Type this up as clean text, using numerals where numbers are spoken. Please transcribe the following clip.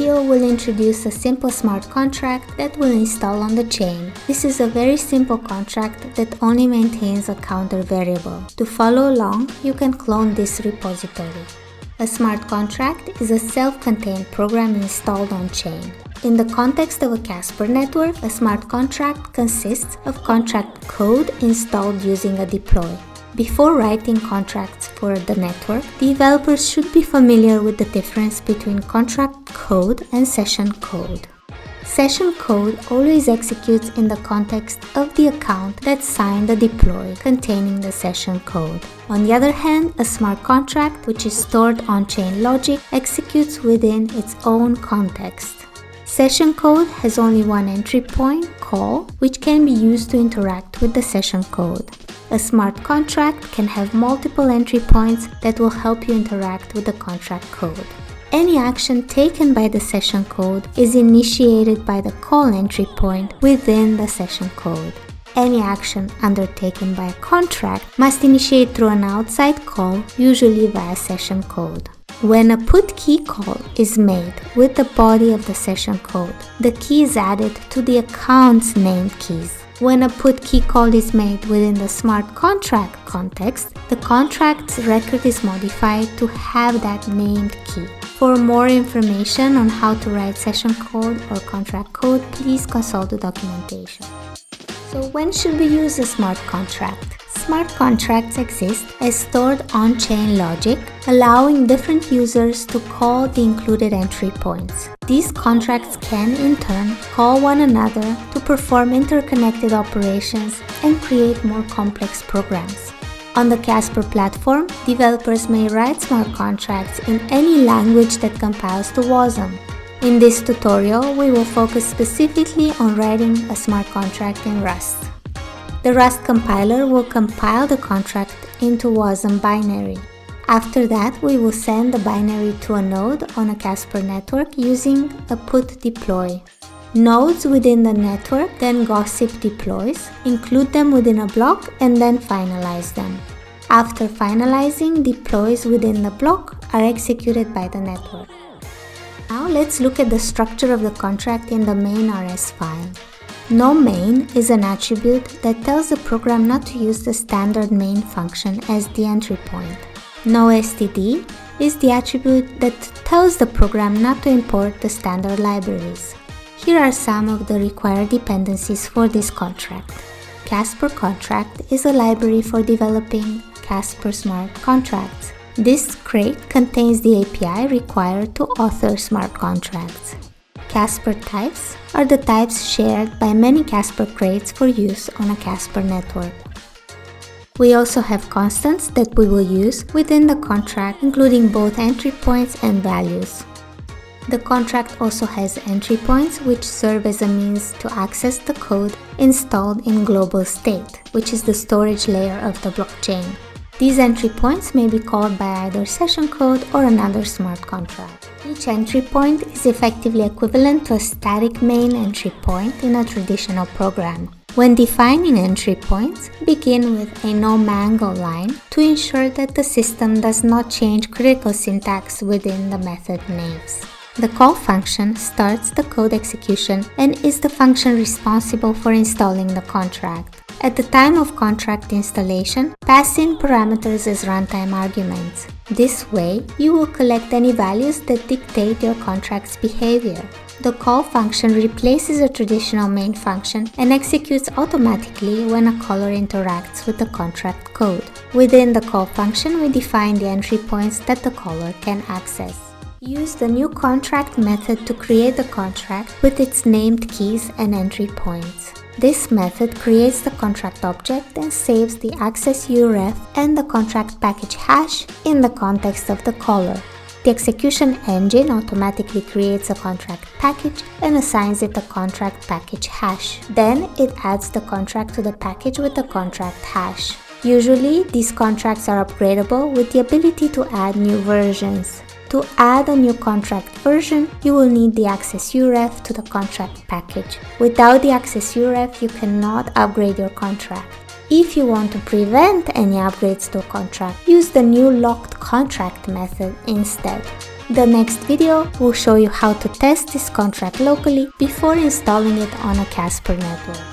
video will introduce a simple smart contract that will install on the chain. This is a very simple contract that only maintains a counter variable. To follow along, you can clone this repository. A smart contract is a self-contained program installed on-chain. In the context of a Casper network, a smart contract consists of contract code installed using a deploy. Before writing contracts for the network, developers should be familiar with the difference between contract code and session code. Session code always executes in the context of the account that signed the deploy containing the session code. On the other hand, a smart contract, which is stored on-chain logic, executes within its own context. Session code has only one entry point, call, which can be used to interact with the session code. A smart contract can have multiple entry points that will help you interact with the contract code. Any action taken by the session code is initiated by the call entry point within the session code. Any action undertaken by a contract must initiate through an outside call, usually via session code. When a put key call is made with the body of the session code, the key is added to the account's named keys. When a put key call is made within the smart contract context, the contract's record is modified to have that named key. For more information on how to write session code or contract code, please consult the documentation. So when should we use a smart contract? Smart contracts exist as stored on-chain logic, allowing different users to call the included entry points. These contracts can, in turn, call one another to perform interconnected operations and create more complex programs. On the Casper platform, developers may write smart contracts in any language that compiles to WASM. In this tutorial, we will focus specifically on writing a smart contract in Rust. The Rust compiler will compile the contract into WASM binary. After that, we will send the binary to a node on a Casper network using a put deploy. Nodes within the network then gossip deploys, include them within a block, and then finalize them. After finalizing, deploys within the block are executed by the network. Now let's look at the structure of the contract in the main.rs file. NoMain is an attribute that tells the program not to use the standard main function as the entry point. NoStd is the attribute that tells the program not to import the standard libraries. Here are some of the required dependencies for this contract. Casper Contract is a library for developing Casper smart contracts. This crate contains the API required to author smart contracts. Casper types are the types shared by many Casper crates for use on a Casper network. We also have constants that we will use within the contract, including both entry points and values. The contract also has entry points which serve as a means to access the code installed in global state, which is the storage layer of the blockchain. These entry points may be called by either session code or another smart contract. Each entry point is effectively equivalent to a static main entry point in a traditional program. When defining entry points, begin with a no-mangle line to ensure that the system does not change critical syntax within the method names. The call function starts the code execution and is the function responsible for installing the contract. At the time of contract installation, pass in parameters as runtime arguments. This way, you will collect any values that dictate your contract's behavior. The call function replaces a traditional main function and executes automatically when a caller interacts with the contract code. Within the call function, we define the entry points that the caller can access. Use the new contract method to create the contract with its named keys and entry points. This method creates the contract object and saves the access uref and the contract package hash in the context of the caller. The execution engine automatically creates a contract package and assigns it the contract package hash. Then it adds the contract to the package with the contract hash. Usually, these contracts are upgradable with the ability to add new versions. To add a new contract version, you will need the access uref to the contract package. Without the access uref, you cannot upgrade your contract. If you want to prevent any upgrades to a contract, use the new locked contract method instead. The next video will show you how to test this contract locally before installing it on a Casper network.